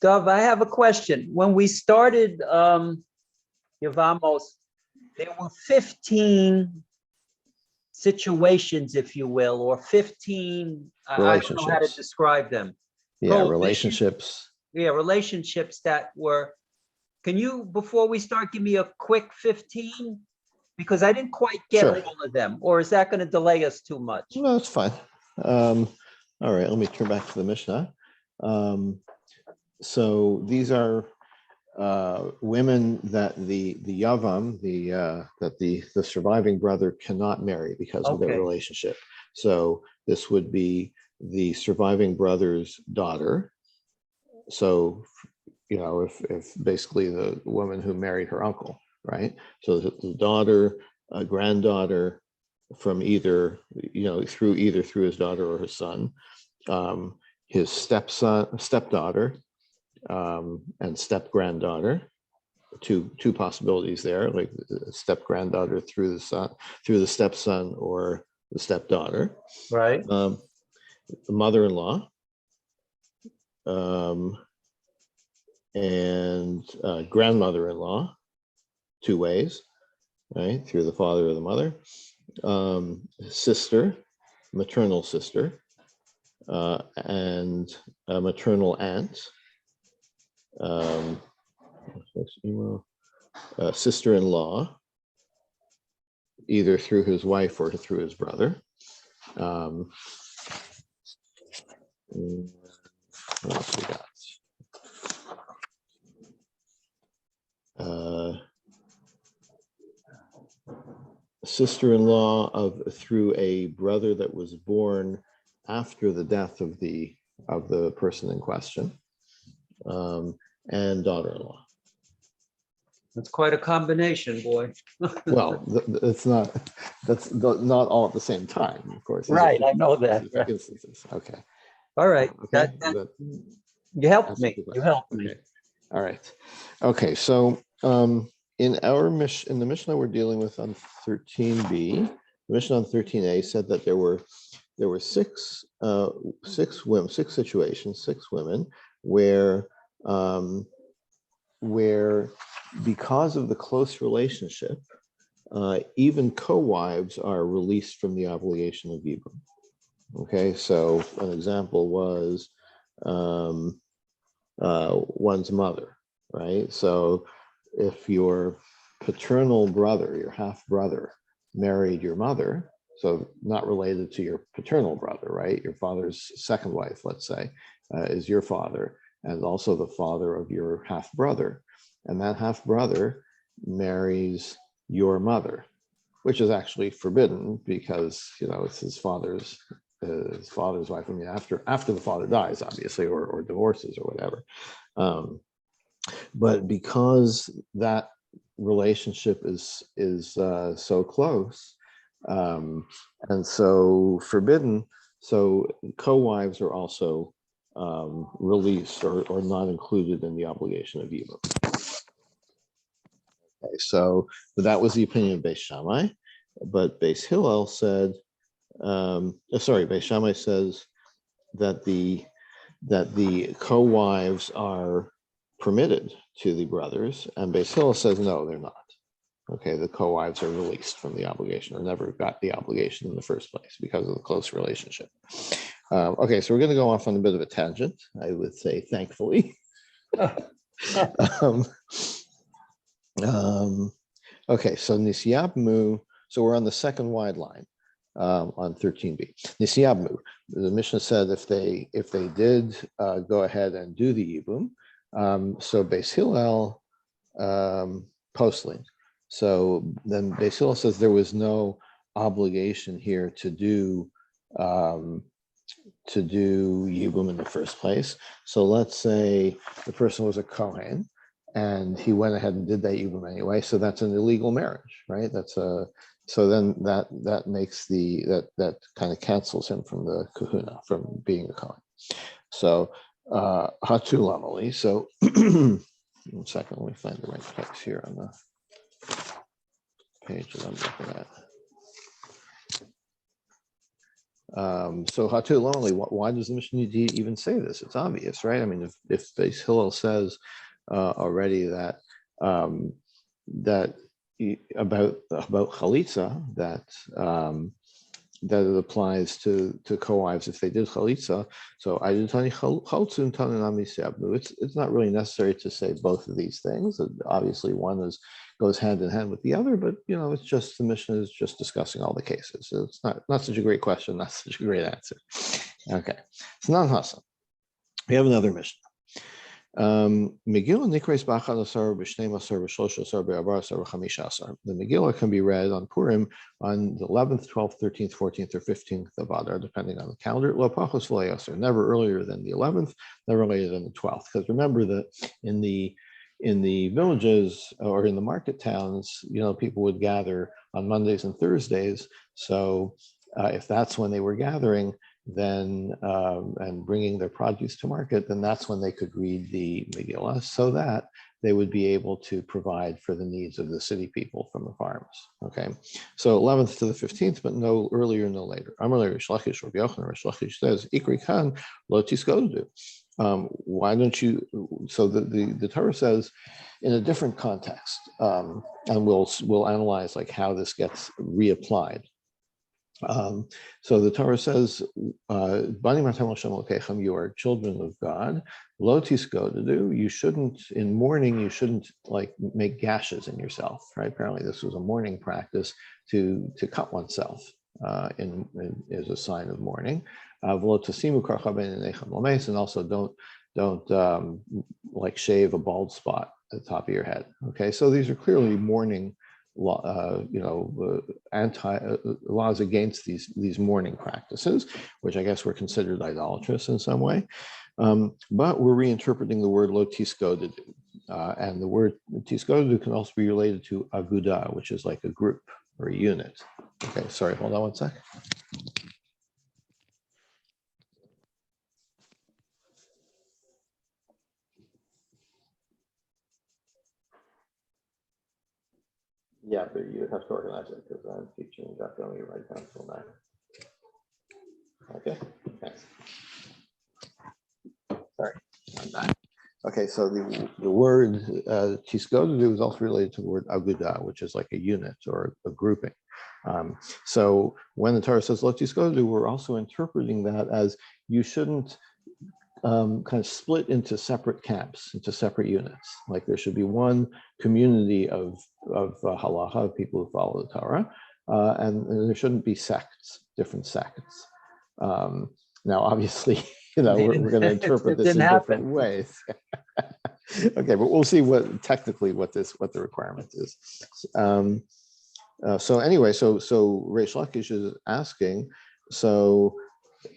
Dov, I have a question. When we started Yevamot, there were 15 situations, if you will, or 15, I don't know how to describe them. Yeah, relationships. Yeah, relationships that were, can you, before we start, give me a quick 15? Because I didn't quite get all of them, or is that going to delay us too much? No, it's fine. All right, let me turn back to the Mishnah. So these are women that the Yavam, that the surviving brother cannot marry because of their relationship. So this would be the surviving brother's daughter. So, you know, if basically the woman who married her uncle, right? So the daughter, a granddaughter from either, you know, through his daughter or his son, his stepdaughter, and step granddaughter. Two possibilities there, like step granddaughter through the stepson or the stepdaughter. Right. The mother-in-law, and grandmother-in-law, two ways, right? Through the father or the mother. Sister, maternal sister, and a maternal aunt. Sister-in-law, either through his wife or through his brother. What else we got? Sister-in-law through a brother that was born after the death of the person in question, and daughter-in-law. That's quite a combination, boy. Well, that's not all at the same time, of course. Right, I know that. Instances. Okay. All right. Okay. You helped me. You helped me. Okay. All right. Okay. So in the Mishnah we're dealing with on 13b, the Mishnah on 13a said that there were six situations, six women where because of the close relationship, even co-wives are released from the obligation of Yibum. Okay, so an example was one's mother, right? So if your paternal brother, your half brother, married your mother, so not related to your paternal brother, right? Your father's second wife, let's say, is your father, and also the father of your half brother. And that half brother marries your mother, which is actually forbidden because, you know, it's his father's wife. I mean, after the father dies, obviously, or divorces or whatever. But because that relationship is so close and so forbidden, so co-wives are also released or not included in the obligation of Yibum. Okay, so that was the opinion of Beis Shammai, but Beis Hillel said, Beis Shammai says that the co-wives are permitted to the brothers, and Beis Hillel says no, they're not. Okay, the co-wives are released from the obligation, or never got the obligation in the first place because of the close relationship. Okay, so we're going to go off on a bit of a tangent, I would say, thankfully. Okay, so Nisyabmu, so we're on the second wide line on 13b. Nisyabmu, the Mishnah said if they did go ahead and do the Yibum, so Beis Hillel postling. So then Beis Hillel says there was no obligation here to do Yibum in the first place. So let's say the person was a Kohen and he went ahead and did that Yibum anyway. So that's an illegal marriage, right? So then that makes that kind of cancels him from the kahuna, from being a Kohen. So Hatulamali. So 1 second, let me find the right text here on the page that I'm looking So Hatu only, why does the Mishnah need to even say this? It's obvious, right? I mean, if Beis Hillel says already that that about chalitza, that it applies to co-wives if they did chalitza. So I did tani chaltzun tananami seabnu. It's not really necessary to say both of these things. Obviously, one goes hand in hand with the other, but it's just the Mishnah is just discussing all the cases. So it's not such a great question, not such a great answer. Okay, so non hasa. We have another Mishnah. Megillah nikreis b'achad asar b'shnei asar b'shlosh asar b'arba asar b'chamisha asar. The Megillah can be read on Purim on the 11th, 12th, 13th, 14th, or 15th of Adar, depending on the calendar. Lo pachos v'lo asar, never earlier than the 11th, never later than the 12th. Because remember that in the villages or in the market towns, people would gather on Mondays and Thursdays. So if that's when they were gathering, then and bringing their produce to market, then that's when they could read the Megillah, so that they would be able to provide for the needs of the city people from the farms. Okay, so 11th to the 15th, but no earlier, no later. Amalei Rish Lakish, Rabbi Yochanan, Rish Lakish says, "Ikri kan lo tiskodu." Why don't you? So the Torah says, in a different context, and we'll analyze like how this gets reapplied. So the Torah says, "Bani matam Hashem Elokechem," you are children of God. Lo tiskodu, you shouldn't in mourning. You shouldn't like make gashes in yourself, right? Apparently, this was a mourning practice to cut oneself as a sign of mourning. And also don't like shave a bald spot at the top of your head. Okay, so these are clearly mourning laws against these mourning practices, which I guess were considered idolatrous in some way. But we're reinterpreting the word lo tiskodu, and the word tiskodu can also be related to aguda, which is like a group or a unit. Okay, sorry, hold on one sec. Yeah, but you have to organize it because I'm teaching definitely right down till 9. Okay, thanks. Sorry, I'm back. Okay, so the word tiskodu is also related to the word aguda, which is like a unit or a grouping. So when the Torah says lo tiskodu, we're also interpreting that as you shouldn't kind of split into separate camps, into separate units. Like there should be one community of halacha, of people who follow the Torah, and there shouldn't be sects, different sects. Now, obviously, we're going to interpret this in different ways. Okay, but we'll see what the requirement is. So anyway, so Reish Lakish is asking. So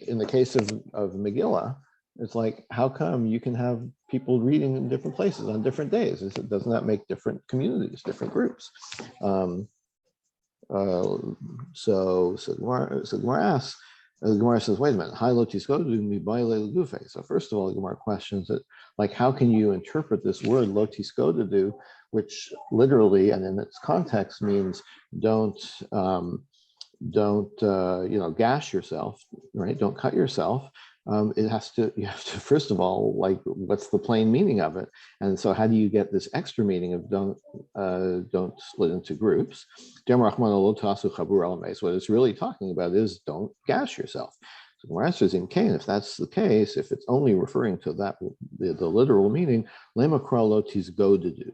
in the case of Megillah, it's like, how come you can have people reading in different places on different days? Doesn't that make different communities, different groups? So Gemara asks, the Gemara says, wait a minute, so first of all, the Gemara questions it, like, how can you interpret this word lo tiskodu, which literally and in its context means don't gash yourself, right? Don't cut yourself. You have to first of all, like, what's the plain meaning of it? And so how do you get this extra meaning of don't split into groups? What it's really talking about is don't gash yourself. So the answer is in Cain, if that's the case, if it's only referring to that, the literal meaning, lemakra lo tigodu.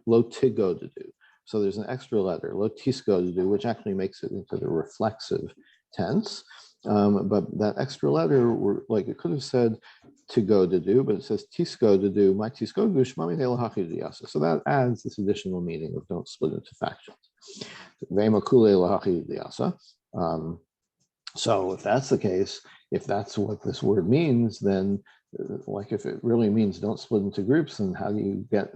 So there's an extra letter, lo tiskodu, which actually makes it into the reflexive tense. But that extra letter, like it could have said to go to do, but it says tisko to do. My tisko gushmami lahachidiyasa. So that adds this additional meaning of don't split into factions. So if that's the case, if that's what this word means, then like if it really means don't split into groups, then how do you get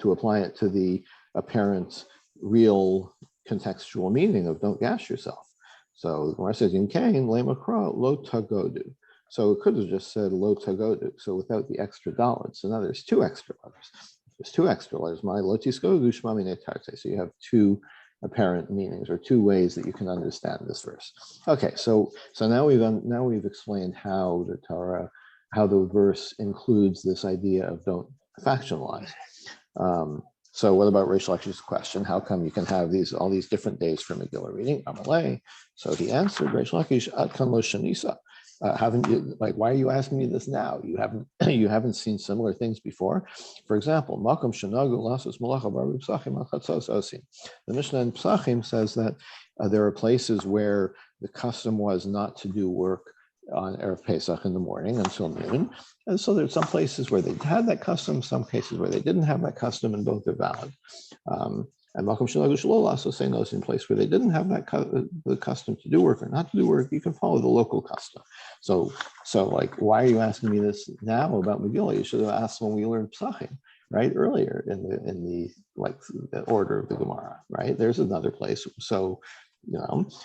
to apply it to the apparent real contextual meaning of don't gash yourself? So the Gemara says in Cain, lemakra lo tagodu. So it could have just said lo tagodu. So without the extra daled. So now there's two extra letters. There's two extra letters. My lo tiskodu shmami netarte. So you have two apparent meanings or two ways that you can understand this verse. Okay, so now we've explained how the Torah, how the verse includes this idea of don't factionalize. So what about Reish Lakish's question? How come you can have all these different days for Megillah reading? Amalei. So he answered, Reish Lakish, Atkan lo shanisa. Haven't you, like, why are you asking me this now? You haven't seen similar things before. For example, Makom Shanagu Lasos Malacha Baru Psachim Achatzos Osim. The Mishnah in Psachim says that there are places where the custom was not to do work on Erev Pesach in the morning until noon. And so there's some places where they had that custom, some cases where they didn't have that custom, and both are valid. And Malcolm Shalagu Shalol also saying those in place where they didn't have that the custom to do work or not to do work, you can follow the local custom. So like, why are you asking me this now about Megillah? You should have asked when we learned Psachim, right? Earlier in the order of the Gemara, right? There's another place. So,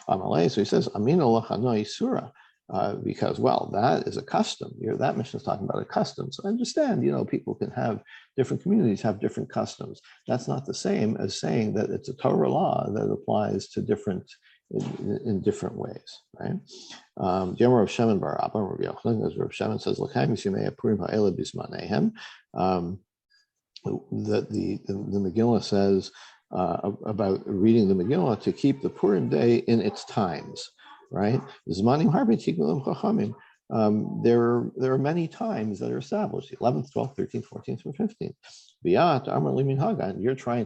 Amalei, so he says, Amin Allah Surah. Because, well, that is a custom. That mission is talking about a custom. So I understand, people can have different communities have different customs. That's not the same as saying that it's a Torah law that applies to in different ways, right? Rav Shemin bar Abba, Rav Yochanan, as Rav Shemin says, that the Megillah says about reading the Megillah to keep the Purim day in its times. Right? There are many times that are established: 11th, 12th, 13th, 14th, and 15th. And you're trying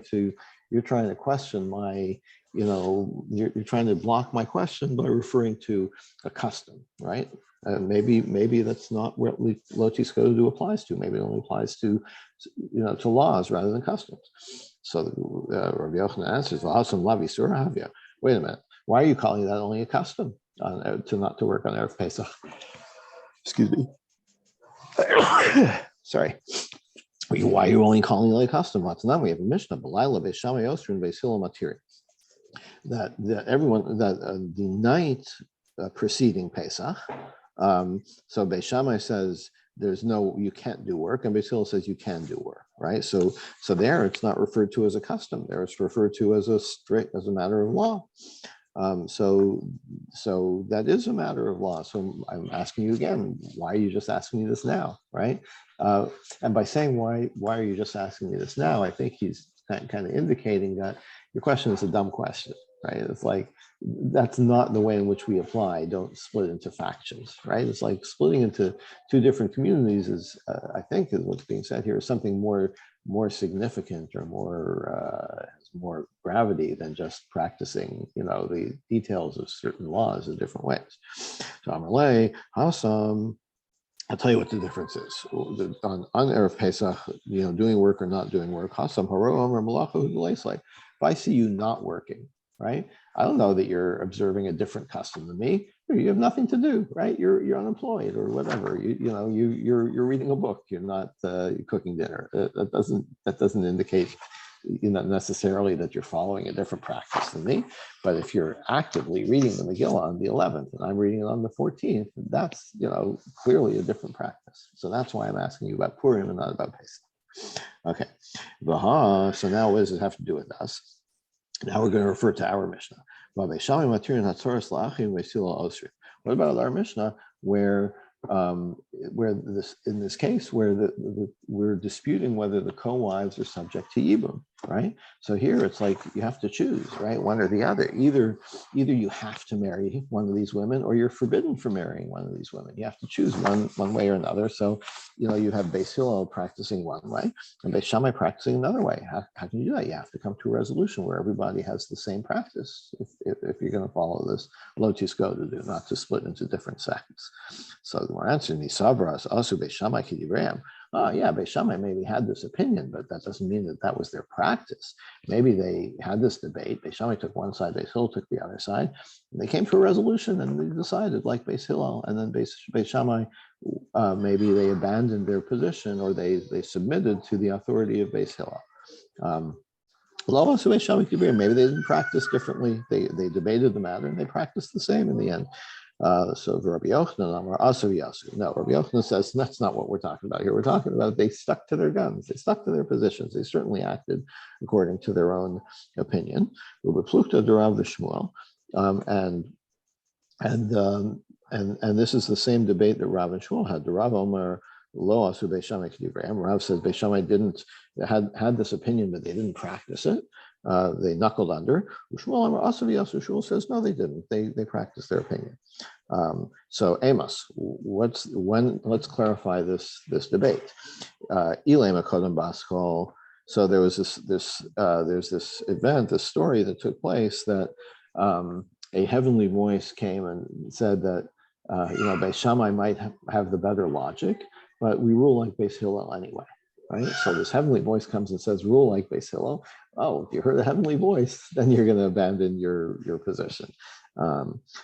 to question my, you're trying to block my question by referring to a custom, right? Maybe that's not what Lotis Kodu applies to. Maybe it only applies to laws rather than customs. So Rabbi Yochanan answers, wait a minute. Why are you calling that only a custom to not to work on Erev Pesach? Excuse me. Sorry. Why are you only calling it a custom? We have a Mishnah. That the night preceding Pesach. So Beis Shammai says you can't do work, and Beis Hillel says you can do work, right? So there it's not referred to as a custom. There it's referred to as a matter of law. So that is a matter of law. So I'm asking you again, why are you just asking me this now, right? And by saying why are you just asking me this now, I think he's kind of indicating that your question is a dumb question, right? It's like, that's not the way in which we apply. Don't split into factions, right? It's like splitting into two different communities is, I think, is what's being said here, is something more significant or more gravity than just practicing, the details of certain laws in different ways. So Amalei, Hasam, I'll tell you what the difference is. On Erev Pesach, doing work or not doing work, Hasam Haro Omer Malacha like, if I see you not working, right? I don't know that you're observing a different custom than me. You have nothing to do, right? You're unemployed or whatever. You're reading a book. You're not cooking dinner. That doesn't indicate necessarily that you're following a different practice than me. But if you're actively reading the Megillah on the 11th and I'm reading it on the 14th, that's clearly a different practice. So that's why I'm asking you about Purim and not about Pesach. Okay. So now what does it have to do with us? Now we're going to refer to our Mishnah. What about our Mishnah where in this case where we're disputing whether the co-wives are subject to Yibum, right? So here it's like you have to choose, right? One or the other. Either you have to marry one of these women or you're forbidden from marrying one of these women. You have to choose one way or another. So, you have Beis Hillel practicing one way and Beis Shammai practicing another way. How can you do that? You have to come to a resolution where everybody has the same practice if you're going to follow this Lotis Go to do, not to split into different sects. So we're answering these Savras, also Beis Shammai Kidibram. Beis Shammai maybe had this opinion, but that doesn't mean that was their practice. Maybe they had this debate. Beis Shammai took one side, Beis Hillel took the other side. And they came to a resolution and they decided like Beis Hillel, and then Beis Shammai, maybe they abandoned their position or they submitted to the authority of Beis Hillel. Maybe they didn't practice differently. They debated the matter and they practiced the same in the end. So Rabbi Yochanan Amar Asu Yasu. No, Rabbi Yochanan says that's not what we're talking about here. We're talking about they stuck to their guns. They stuck to their positions. They certainly acted according to their own opinion. Rabbi Plukta Derav Shmuel, and this is the same debate that Rav and Shmuel had. The Rav Omer Lo Asu Beis Shammai K'divrei. Rav says Beis Shammai didn't had this opinion, but they didn't practice it. They knuckled under. Shmuel says no, they didn't. They practiced their opinion. So Amos, let's clarify this debate. Ilema Kodem Baskol. So there was there's this event, this story that took place that a heavenly voice came and said that Beis Shammai might have the better logic, but we rule like Beis Hillel anyway. Right? So this heavenly voice comes and says, rule like Beis Hillel. Oh, if you heard a heavenly voice, then you're going to abandon your position.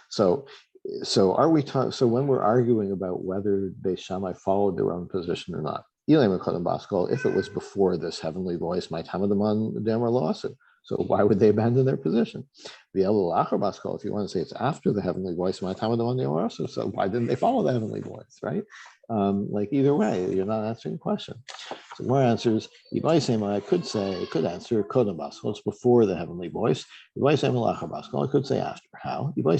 So when we're arguing about whether Beis Shammai followed their own position or not, if it was before this heavenly voice, my Tamadaman Damar Lawson. So why would they abandon their position? If you want to say it's after the heavenly voice, my Tamadaman Damar Lawson. So why didn't they follow the heavenly voice, right? Like either way, you're not answering the question. So more answers. I could answer Kodem Baskol. It's before the heavenly voice. I could say after. How? I could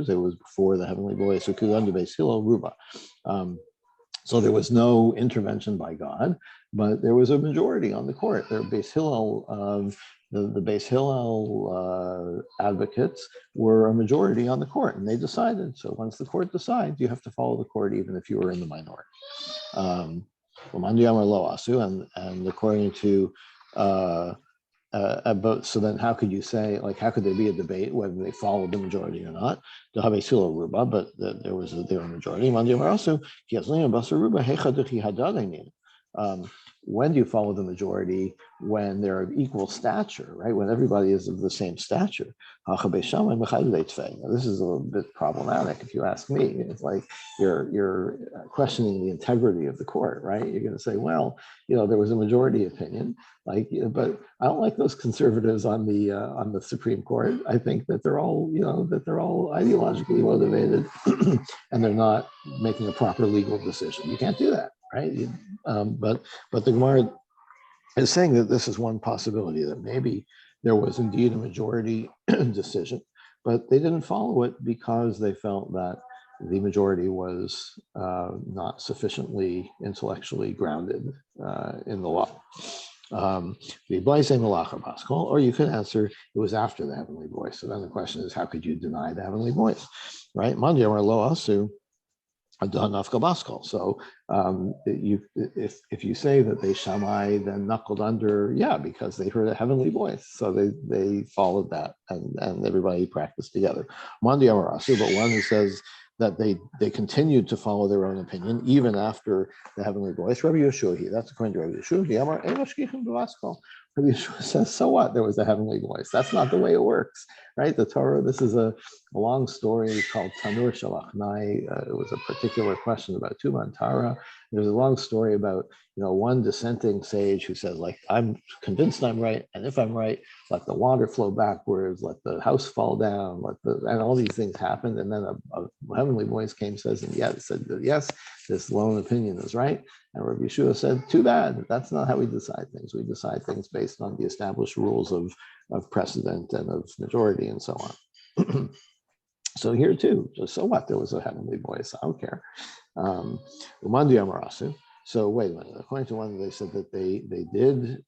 say it was before the heavenly voice. So there was no intervention by God, but there was a majority on the court. There Beis Hillel, the Beis Hillel advocates were a majority on the court, and they decided. So once the court decides, you have to follow the court, even if you were in the minority. And according to so then how could you say, like, how could there be a debate whether they followed the majority or not? But there was a majority. When do you follow the majority? When they're of equal stature, right? When everybody is of the same stature. Now, this is a little bit problematic, if you ask me. It's like you're questioning the integrity of the court, right? You're going to say, well, there was a majority opinion, but I don't like those conservatives on the Supreme Court. I think that they're all ideologically motivated, and they're not making a proper legal decision. You can't do that, right? But the Gemara is saying that this is one possibility, that maybe there was indeed a majority decision, but they didn't follow it because they felt that the majority was not sufficiently intellectually grounded in the law. Or you could answer it was after the heavenly voice. So then the question is, how could you deny the heavenly voice, right? So if you say that they Shammai then knuckled under, because they heard a heavenly voice, so they followed that, and everybody practiced together. But one who says that they continued to follow their own opinion even after the heavenly voice, Rabbi Yeshua, that's according to Rabbi Yeshua. Rabbi Yeshua says, so what? There was a heavenly voice. That's not the way it works, right? The Torah, this is a long story called Tanur Shalachnai. It was a particular question about Tuma and Tara. There's a long story about, one dissenting sage who says, like, I'm convinced I'm right, and if I'm right, let the water flow backwards, let the house fall down, and all these things happened. And then a heavenly voice came, said yes, this lone opinion is right. And Rabbi Yeshua said, too bad. That's not how we decide things. We decide things based on the established rules of precedent and of majority and so on. So here too, so what? There was a heavenly voice. I don't care. So wait a minute. According to one, they said that they did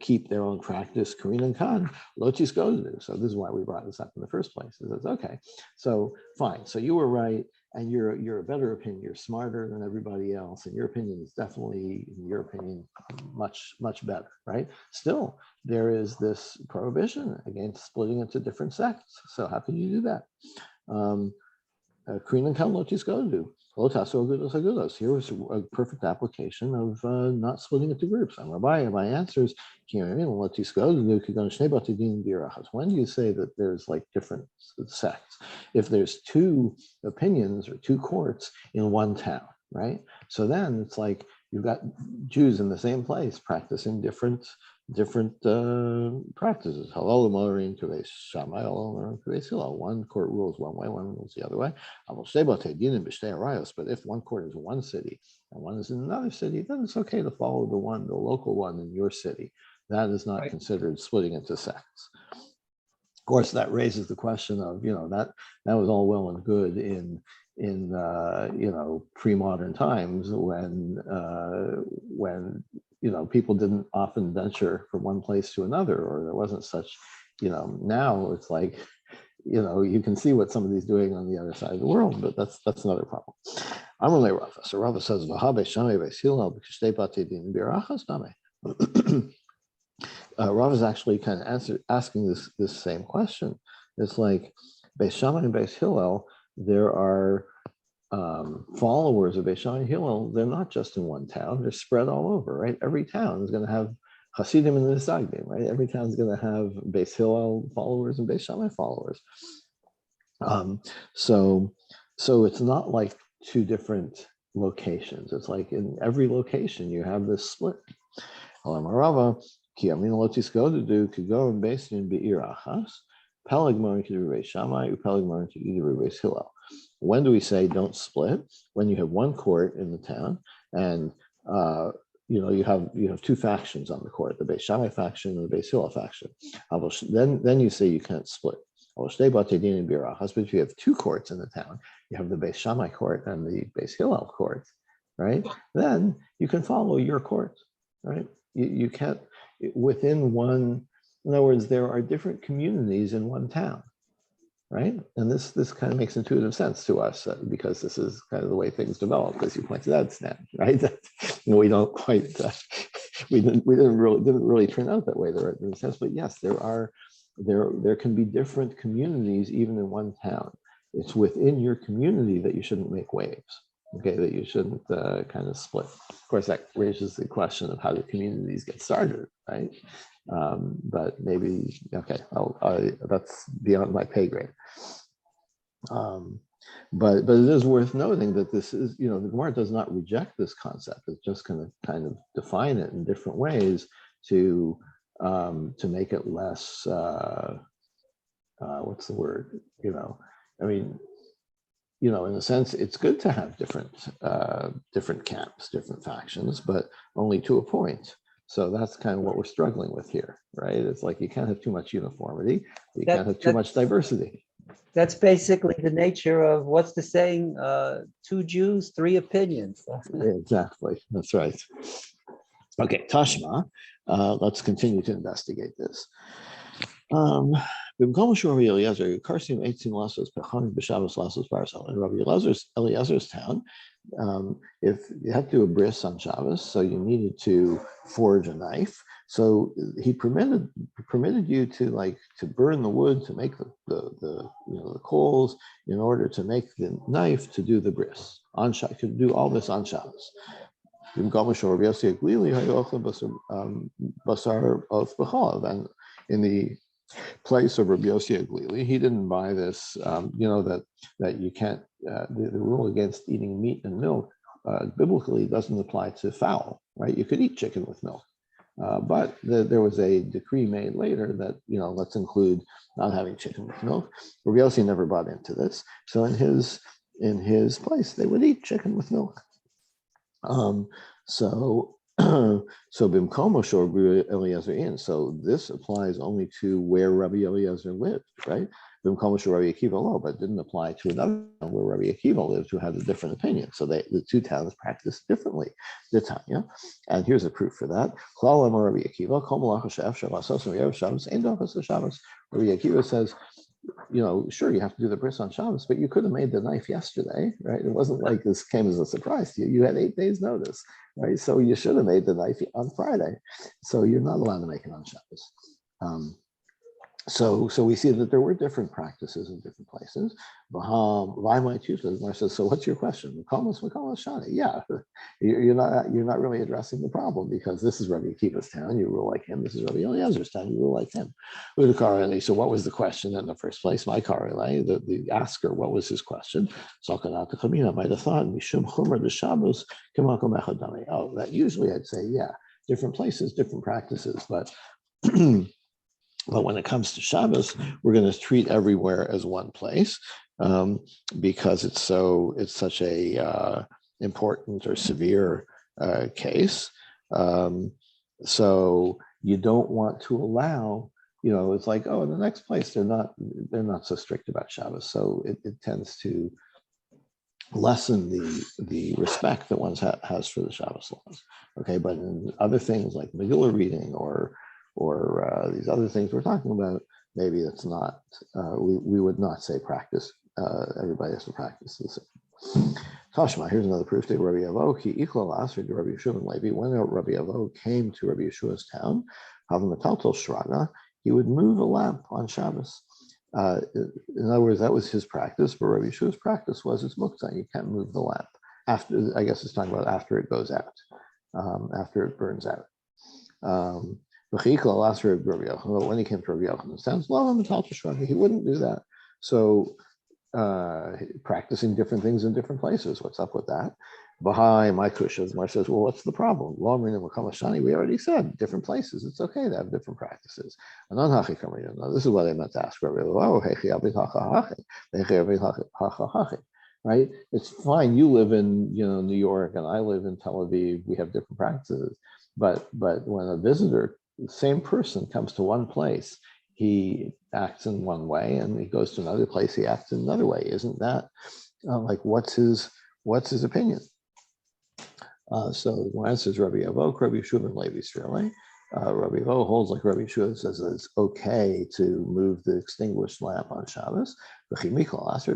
keep their own practice. Karina and Khan, Lotis go to do. So this is why we brought this up in the first place. It says, okay, so fine. So you were right, and you're a better opinion. You're smarter than everybody else, and your opinion is definitely, in your opinion, much better, right? Still, there is this prohibition against splitting into different sects. So how can you do that? Karina and Khan, Lotis go to do. Here was a perfect application of not splitting into groups. My answer is, when do you say that there's like different sects? If there's two opinions or two courts in one town, right? So then it's like you've got Jews in the same place practicing different different practices. Halal u'morin k'veis Shammai, halal u'morin k'veis Hillel. One court rules one way, one rules the other way. But if one court is in one city and one is in another city, then it's okay to follow the local one in your city. That is not considered splitting into sects. Of course, that raises the question of, that was all well and good in pre-modern times when people didn't often venture from one place to another, or there wasn't such, now it's like, you can see what somebody's doing on the other side of the world, but that's another problem. I'm only Rava. So Rava says, Rav is actually kind of asking this same question. It's like Beis Shammai and Beis Hillel, there are followers of Beis Shammai and Hillel. They're not just in one town; they're spread all over. Right? Every town is going to have Hasidim and Nisagdim. Right? Every town is going to have Beis Hillel followers and Beis Shammai followers. So it's not like two different locations. It's like in every location you have this split. Rava. When do we say don't split? When you have one court in the town, and you have two factions on the court, the Beis Shammai faction and the Beis Hillel faction. Then you say you can't split. But if you have two courts in the town, you have the Beis Shammai court and the Beis Hillel court, right? Then you can follow your court, right? You can't within one. In other words, there are different communities in one town, right? And this kind of makes intuitive sense to us because this is kind of the way things develop, as you pointed out, Stan, right? We don't quite we didn't really turn out that way there in a sense, but yes, there can be different communities even in one town. It's within your community that you shouldn't make waves. Okay, that you shouldn't kind of split. Of course, that raises the question of how do communities get started, right? But maybe, okay, that's beyond my pay grade. But it is worth noting that this is, the Gemara does not reject this concept. It's just going to kind of define it in different ways to make it less, what's the word? In a sense, it's good to have different camps, different factions, but only to a point. So that's kind of what we're struggling with here, right? It's like you can't have too much uniformity. You can't have too much diversity. That's basically the nature of what's the saying? 2 Jews, 3 opinions. Exactly. That's right. Okay, Tashma. Let's continue to investigate this. In Rabbi Eliezer's town, if you had to do a bris on Shabbos, so you needed to forge a knife. So he permitted you to burn the wood to make the coals in order to make the knife to do the bris on Shabbos. You could do all this on Shabbos. And in the place of Rabbi Yossi Aglili, he didn't buy this, that you can't, the rule against eating meat and milk biblically doesn't apply to fowl, right? You could eat chicken with milk. But there was a decree made later that, let's include not having chicken with milk. Rabbi Yossi never bought into this. So in his place, they would eat chicken with milk. So Bimkomo Shor Eliezer in. So this applies only to where Rabbi Eliezer lived, right? Bimkomo Shor Rabbi Akiva lo, but didn't apply to another town where Rabbi Akiva lived, who had a different opinion. So the two towns practiced differently. The Tanya, and here's a proof for that. Rabbi Akiva says, sure, you have to do the bris on Shabbos, but you could have made the knife yesterday, right? It wasn't like this came as a surprise to you. You had 8 days notice, right? So you should have made the knife on Friday. So you're not allowed to make it on Shabbos. So we see that there were different practices in different places. So what's your question? Yeah, you're not really addressing the problem, because this is Rabbi Akiva's town, you rule like him. This is Rabbi Eliezer's town, you rule like him. So what was the question in the first place? My Karele, the asker, what was his question? Might have thought, that usually I'd say, yeah, different places, different practices, but but when it comes to Shabbos, we're going to treat everywhere as one place because it's such a important or severe case. So you don't want to allow, it's like, oh, in the next place they're not so strict about Shabbos, so it tends to lessen the respect that one has for the Shabbos laws. Okay, but in other things like Megillah reading or these other things we're talking about, maybe it's not. We would not say practice. Everybody has to practice this. Tashma, here's another proof. Rabbi Yevamot, he equal answer to Rabbi Yeshua and Levi. When Rabbi Yevamot came to Rabbi Yeshua's town, Havamataltel Shraga, he would move a lamp on Shabbos. In other words, that was his practice, but Rabbi Yeshua's practice was it's muktzah. You can't move the lamp after. I guess it's talking about after it goes out, after it burns out. When he came to Rabbi Yochanan, it sounds he wouldn't do that. So practicing different things in different places. What's up with that? Bahai, my kusha, Mar says, well, what's the problem? We already said different places. It's okay to have different practices. Now, this is what I meant to ask Rabbi. Right? It's fine. You live in New York and I live in Tel Aviv. We have different practices. But when a visitor, the same person, comes to one place, he acts in one way, and he goes to another place, he acts in another way. Isn't that like what's his opinion? So the answer is Rabbi Yevamot, Rabbi Yeshua and Levi Srele. Rabbi Yevamot holds like Rabbi Yeshua, says that it's okay to move the extinguished lamp on Shabbos. He didn't want to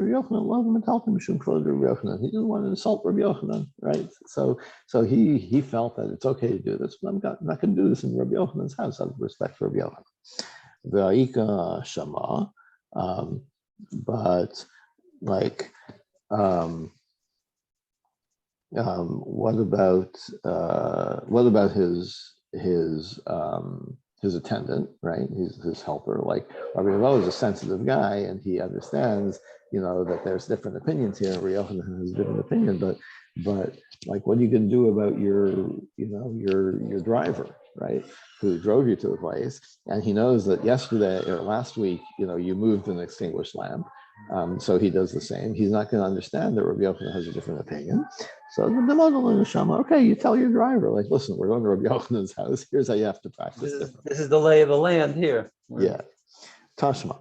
insult Rabbi Yochanan, right? So he felt that it's okay to do this, but I'm not going to do this in Rabbi Yochanan's house out of respect for Rabbi Yochanan. V'aika Shama, but like, what about his attendant, right? His helper. Like Rabbi Yevamot is a sensitive guy, and he understands, that there's different opinions here. Rabbi Yochanan has a different opinion, but like, what are you going to do about your driver, right? Who drove you to the place, and he knows that yesterday or last week, you moved an extinguished lamp. So he does the same. He's not going to understand that Rabbi Yochanan has a different opinion. So the model in the Shama, okay, you tell your driver, like, listen, we're going to Rabbi Yochanan's house. Here's how you have to practice. This is the lay of the land here. Yeah. Tashma.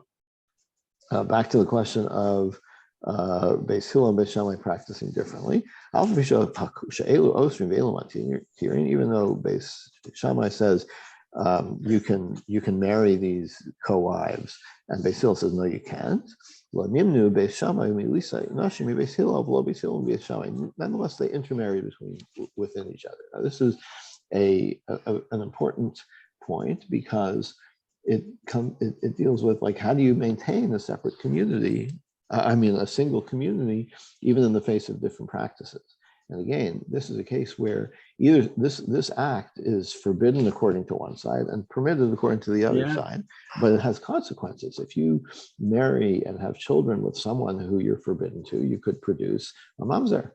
Back to the question of Beis Hillel and Beis Shammai practicing differently. Even though Beis Shammai says you can marry these co-wives, and Beis Hillel says no, you can't. Nonetheless, they intermarry within each other. Now, this is an important point because it deals with, like, how do you maintain a separate community? A single community, even in the face of different practices. And again, this is a case where either this act is forbidden according to one side and permitted according to the other side, but it has consequences. If you marry and have children with someone who you're forbidden to, you could produce a mamzer,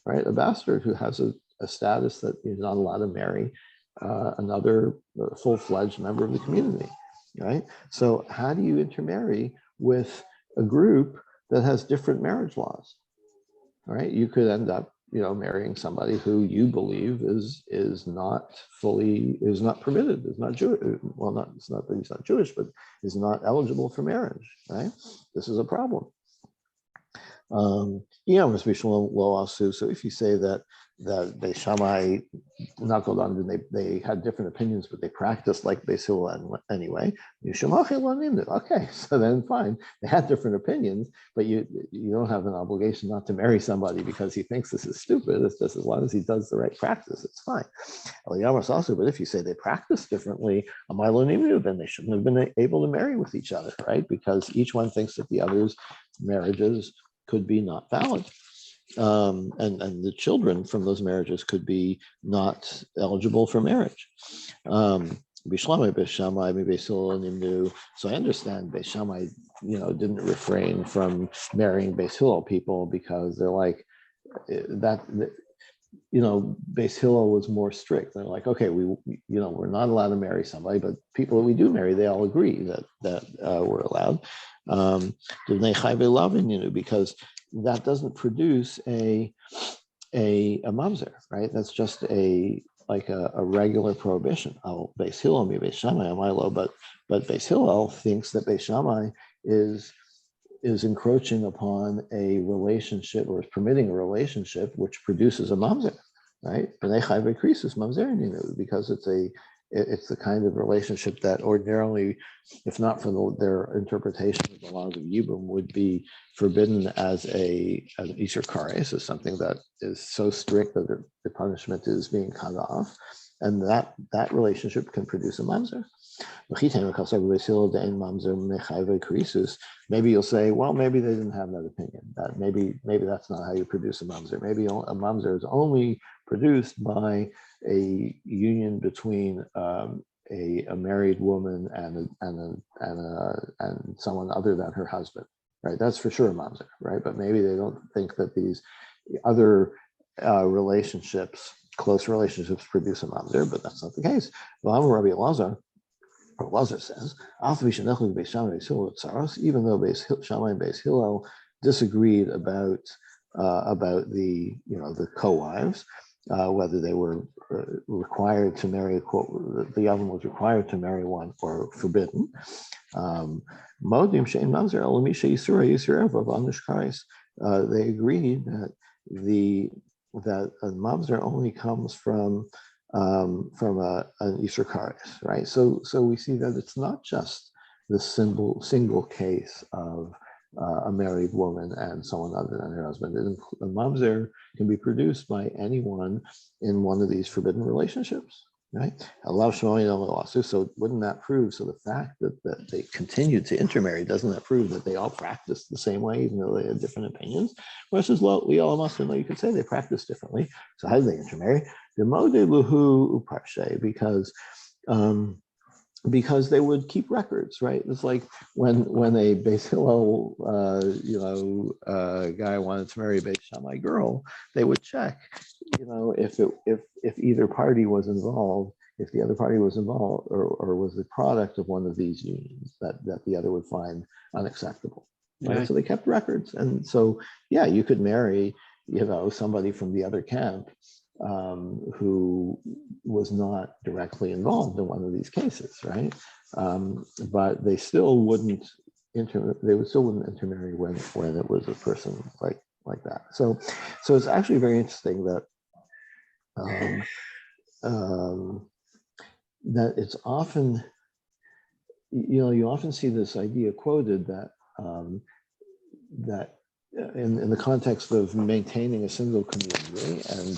right? A bastard who has a status that you're not allowed to marry another full-fledged member of the community, right? So how do you intermarry with a group that has different marriage laws, right? You could end up, marrying somebody who you believe is not permitted, is not Jewish. Well, it's not that he's not Jewish, but is not eligible for marriage, right? This is a problem. So if you say that Beis Shammai, they had different opinions, but they practiced like Beis Hillel anyway. Okay, so then fine, they had different opinions, but you don't have an obligation not to marry somebody because he thinks this is stupid. It's just as long as he does the right practice, it's fine. But if you say they practice differently, then they shouldn't have been able to marry with each other, right? Because each one thinks that the other's marriages could be not valid. And the children from those marriages could be not eligible for marriage. So I understand Beis Shammai, didn't refrain from marrying Beis Hillel people because they're like that. Beis Hillel was more strict. They're like, okay, we're not allowed to marry somebody, but people that we do marry, they all agree that we're allowed. Because that doesn't produce a mamzer, right? That's just a regular prohibition. Beis Hillel, Beis Shammai, but Beis Hillel thinks that Beis Shammai is encroaching upon a relationship, or is permitting a relationship which produces a mamzer, right? Because it's the kind of relationship that ordinarily, if not for their interpretation of the laws of Yibum, would be forbidden as an Isur Kares, as something that is so strict that the punishment is being cut off, and that relationship can produce a mamzer. Maybe you'll say, well, maybe they didn't have that opinion. That maybe that's not how you produce a mamzer. Maybe a mamzer is only produced by a union between a married woman and someone other than her husband, right? That's for sure a mamzer, right? But maybe they don't think that these other close relationships produce a mamzer, but that's not the case. Rabbi Elazar says, even though Beis Shammai and Beis Hillel disagreed about the co-wives, whether they were required to marry, the Yevamot was required to marry one or forbidden. They agreed that a mamzer only comes from an Isur Kares, right? So we see that it's not just the single case of a married woman and someone other than her husband. A mamzer can be produced by anyone in one of these forbidden relationships, right? So wouldn't that prove? So the fact that they continued to intermarry, doesn't that prove that they all practiced the same way, even though they had different opinions? Versus we all must know, you could say they practiced differently. So how did they intermarry? Because they would keep records, right? It's like when a Beis Hillel, guy wanted to marry a Beis Shammai girl, they would check, if either party was involved, if the other party was involved, or was the product of one of these unions that the other would find unacceptable. Right? Yeah. So they kept records, and so you could marry, somebody from the other camp who was not directly involved in one of these cases, right? But they still wouldn't intermarry when it was a person like that. So it's actually very interesting that that it's often, you often see this idea quoted that in the context of maintaining a single community, and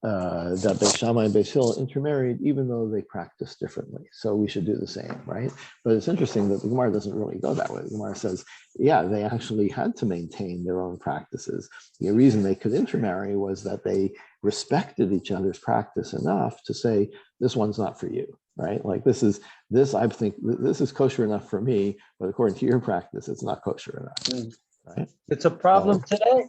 that Beis Shammai and Beis Hillel intermarried even though they practiced differently. So we should do the same, right? But it's interesting that the Gemara doesn't really go that way. The Gemara says, they actually had to maintain their own practices. The reason they could intermarry was that they respected each other's practice enough to say, this one's not for you, right? Like I think this is kosher enough for me, but according to your practice, it's not kosher enough, right? It's a problem today.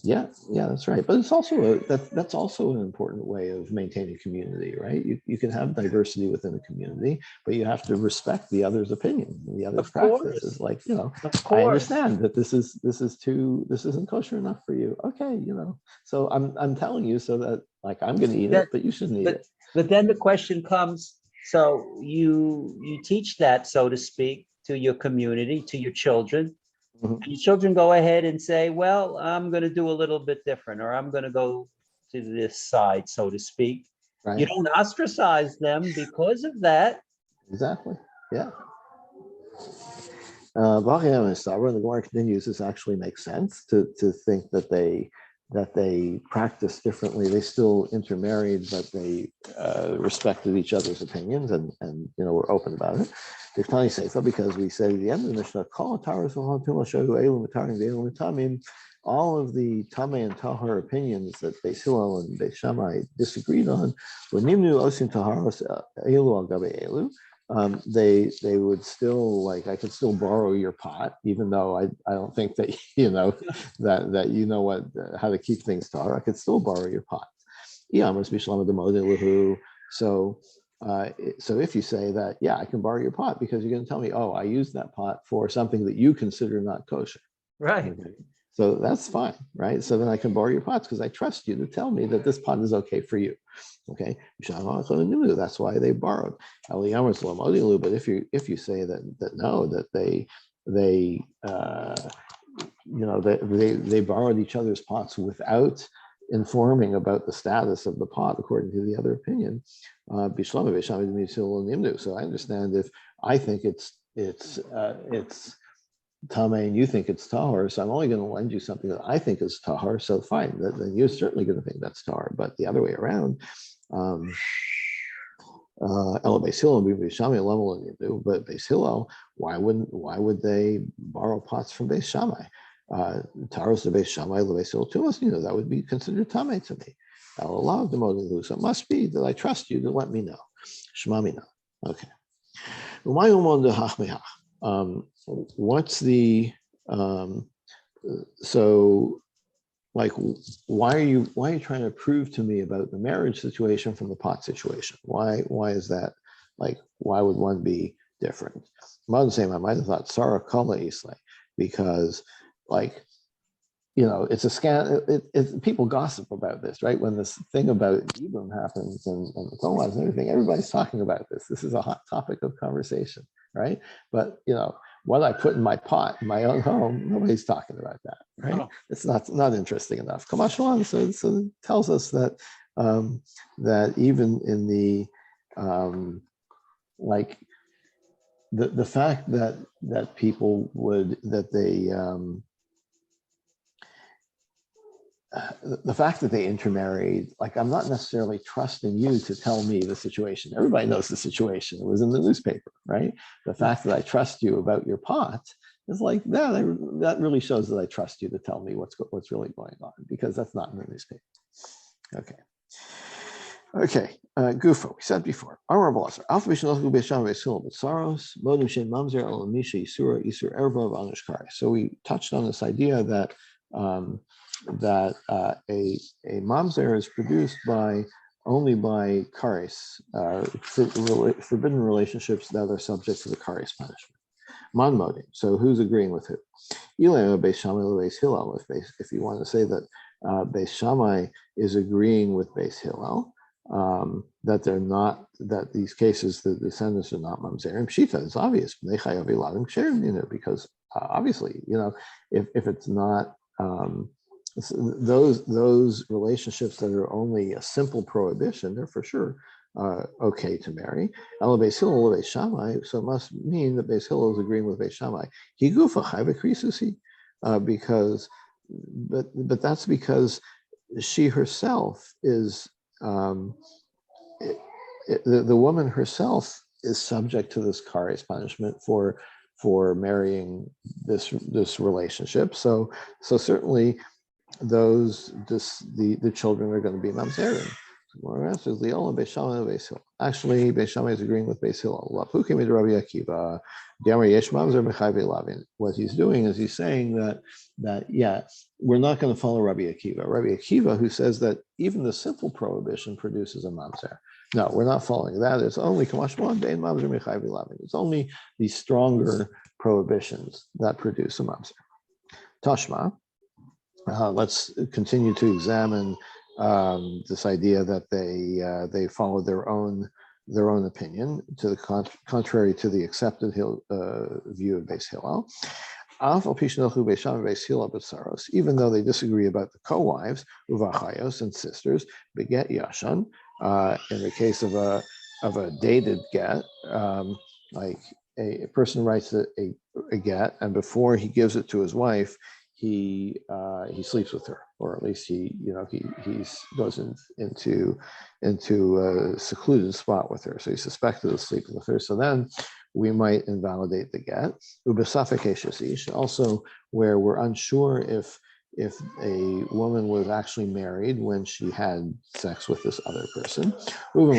Yeah, that's right. But it's also that's also an important way of maintaining community, right? You can have diversity within a community, but you have to respect the other's opinion, the other's practice. Is like, I understand that this isn't kosher enough for you. Okay, so I'm telling you so that I'm going to eat it, but you shouldn't eat it. But then the question comes: so you teach that, so to speak, to your community, to your children. Mm-hmm. And your children go ahead and say, well, I'm going to do a little bit different, or I'm going to go to this side, so to speak. Right. You don't ostracize them because of that. Exactly. Yeah. The Gemara continues, this actually makes sense to think that they practiced differently. They still intermarried, but they respected each other's opinions and were open about it. Because we say at the end of the Mishnah, all of the Tameh and Tahar opinions that Beis Hillel and Beis Shammai disagreed on, they would still, like, I could still borrow your pot, even though I don't think that that you know what how to keep things tahar. I could still borrow your pot. So so if you say that, yeah, I can borrow your pot because you're going to tell me, oh, I used that pot for something that you consider not kosher. Right. Okay. So that's fine, right? So then I can borrow your pots because I trust you to tell me that this pot is okay for you. Okay. That's why they borrowed. But if you say that no, that they borrowed each other's pots without informing about the status of the pot according to the other opinion. So I understand if I think it's tame and you think it's tahor, so I'm only going to lend you something that I think is tahor, so fine, then you're certainly going to think that's tahor. But the other way around, but Beis Hillel, why would they borrow pots from Beis Shammai? Taros to Beis Shammai, Beis Hillel to us, that would be considered tame to me. So it must be that I trust you to let me know. Shmamina. Okay. What's the so like why are you trying to prove to me about the marriage situation from the pot situation? Why is that, like, why would one be different? I might have thought Sarah Kala Islay, because, like, it's a scan. People gossip about this, right? When this thing about Ibram happens and the Boaz and everything, everybody's talking about this. This is a hot topic of conversation, right? But what I put in my pot in my own home, nobody's talking about that, right? Oh. It's not interesting enough. Kamashwan, so it tells us that that even in the like the fact that people would the fact that they intermarried, like, I'm not necessarily trusting you to tell me the situation. Everybody knows the situation. It was in the newspaper, right? The fact that I trust you about your pot is like that. That really shows that I trust you to tell me what's really going on, because that's not in the newspaper. Okay. Gufa, we said before. So we touched on this idea that a mamzer is produced only by kares, forbidden relationships that are subject to the kares punishment. Manmodim. So who's agreeing with who? If you want to say that Beis Shammai is agreeing with Beis Hillel, that these cases, the descendants are not mamzerim. Pshita is obvious, because obviously, if it's not those relationships that are only a simple prohibition, they're for sure okay to marry. Beis Hillel, Beis Shammai, so it must mean that Beis Hillel is agreeing with Beis Shammai. Because that's because she herself is the woman herself is subject to this kares punishment for marrying this relationship. So certainly the children are going to be mamzerim. Actually, Beis Shammai is agreeing with Beis Hillel. What he's doing is he's saying that yeah, we're not going to follow Rabbi Akiva. Rabbi Akiva, who says that even the simple prohibition produces a mamzer. No, we're not following that. It's only it's only the stronger prohibitions that produce a mamzer. Tashma. Let's continue to examine this idea that they follow their own opinion, to the contrary to the accepted view of Beis Hillel. Even though they disagree about the co-wives, uvachayos, and sisters, beget yashan. In the case of a dated get, like a person writes a get, and before he gives it to his wife, he sleeps with her, or at least he goes into a secluded spot with her. So he's suspected of sleeping with her. So then we might invalidate the get. Also, where we're unsure if if a woman was actually married when she had sex with this other person, or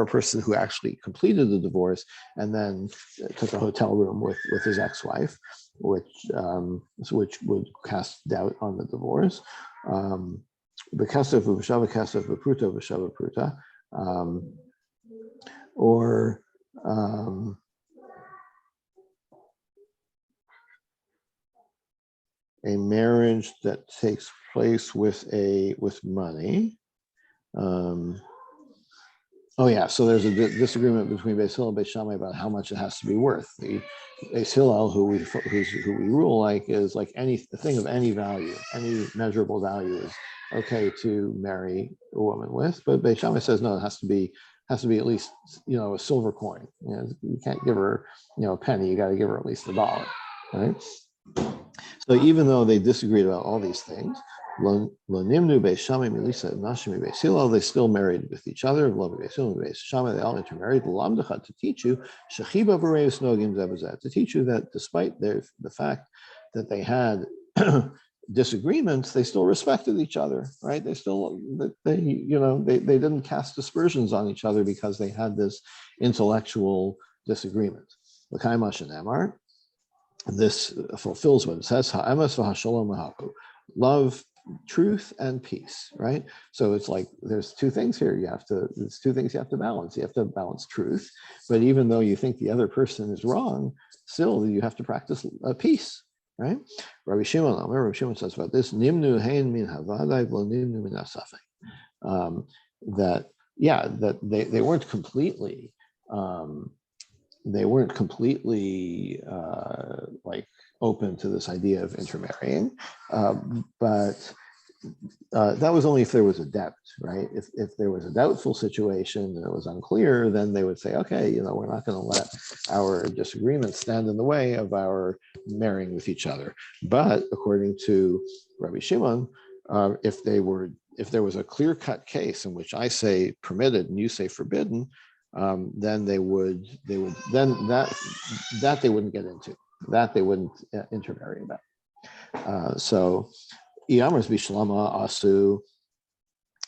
a person who actually completed the divorce and then took a hotel room with his ex-wife, which would cast doubt on the divorce. Or a marriage that takes place with money. Oh yeah, so there's a disagreement between Beis Hillel and Beis Shammai about how much it has to be worth. The Beis Hillel, who we rule like, is like a thing of any value, any measurable value is okay to marry a woman with. But Beis Shammai says no, it has to be at least a silver coin. You can't give her a penny. You got to give her at least $1, right? So even though they disagreed about all these things, they still married with each other. They all intermarried to teach you that despite the fact that they had disagreements, they still respected each other, right? They didn't cast aspersions on each other because they had this intellectual disagreement. This fulfills what it says: love, truth, and peace. Right. So it's like there's two things here. There's two things you have to balance. You have to balance truth, but even though you think the other person is wrong, still you have to practice peace. Right. Rabbi Shimon says about this: nimnu hein min havadai v'lo nimnu min asafek. That they weren't completely. They weren't completely like open to this idea of intermarrying, but that was only if there was a doubt, right? If there was a doubtful situation and it was unclear, then they would say, okay, we're not going to let our disagreements stand in the way of our marrying with each other. But according to Rabbi Shimon, if there was a clear-cut case in which I say permitted and you say forbidden, then they wouldn't get into, that they wouldn't intermarry about. So Iyamers bishlama asu,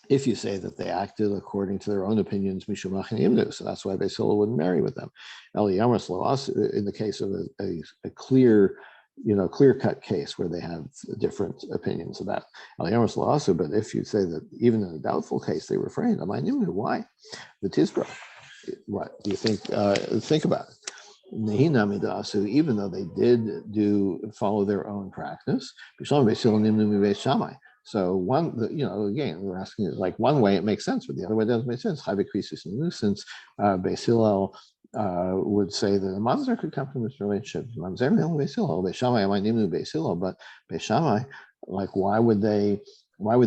if you say that they acted according to their own opinions, mishumachin imnu, so that's why Beis Hillel wouldn't marry with them. El Iyamers lo asu, in the case of a clear-cut case where they have different opinions about El Iyamers lo asu, but if you say that even in a doubtful case they refrained, why? The Tizbra. What do you think? Think about it. Even though they did follow their own practice, so again, we're asking is like one way it makes sense, but the other way doesn't make sense. Since Beis Hillel would say that a mamzer could come from this relationship. But Beis Shammai, like why would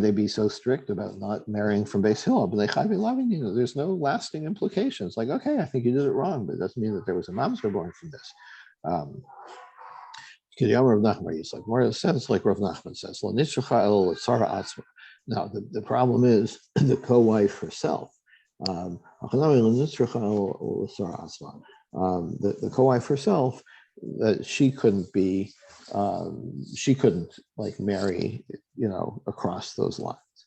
they be so strict about not marrying from Beis Hillel? But there's no lasting implications. Like, okay, I think you did it wrong, but it doesn't mean that there was a mamzer born from this. More it says, like Rav Nachman says, now the problem is the co-wife herself. The co-wife herself, that she couldn't like marry, across those lines.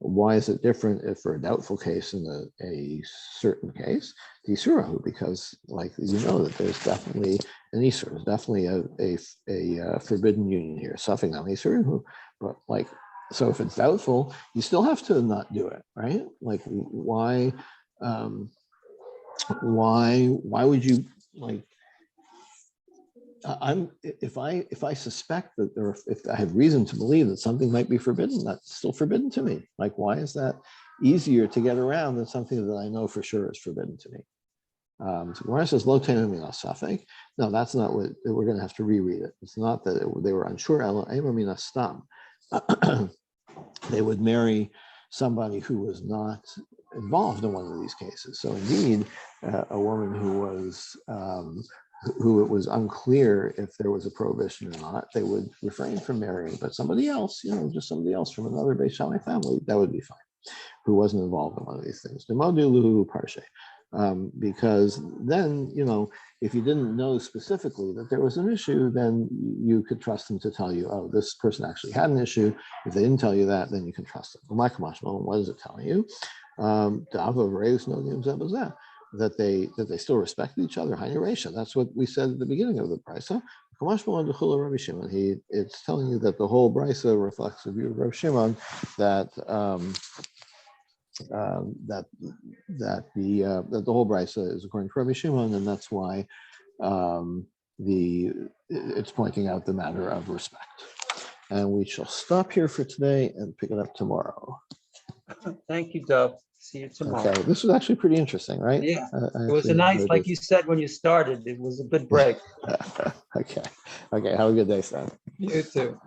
Why is it different if for a doubtful case in a certain case? Because that there's definitely an isur, there's definitely a forbidden union here. But so if it's doubtful, you still have to not do it, right? Like why would you if I suspect that if I have reason to believe that something might be forbidden, that's still forbidden to me. Like, why is that easier to get around than something that I know for sure is forbidden to me? So where it says lo teinu min asafek, no, that's not what we're going to have to reread it. It's not that they were unsure. Ela ema min astam. They would marry somebody who was not involved in one of these cases. So indeed, a woman who it was unclear if there was a prohibition or not, they would refrain from marrying. But somebody else, just somebody else from another Beis Shammai family, that would be fine, who wasn't involved in one of these things. Because then, if you didn't know specifically that there was an issue, then you could trust them to tell you, oh, this person actually had an issue. If they didn't tell you that, then you can trust them. What is it telling you? That they still respected each other. That's what we said at the beginning of the brisa. It's telling you that the whole brisa reflects the view of Rav Shimon that that the whole brisa is according to Rabbi Shimon, and that's why it's pointing out the matter of respect. And we shall stop here for today and pick it up tomorrow. Thank you, Dov. See you tomorrow. Okay, this was actually pretty interesting, right? Yeah, it was a nice, like you said when you started, it was a good break. Okay. Have a good day, Stan. You too.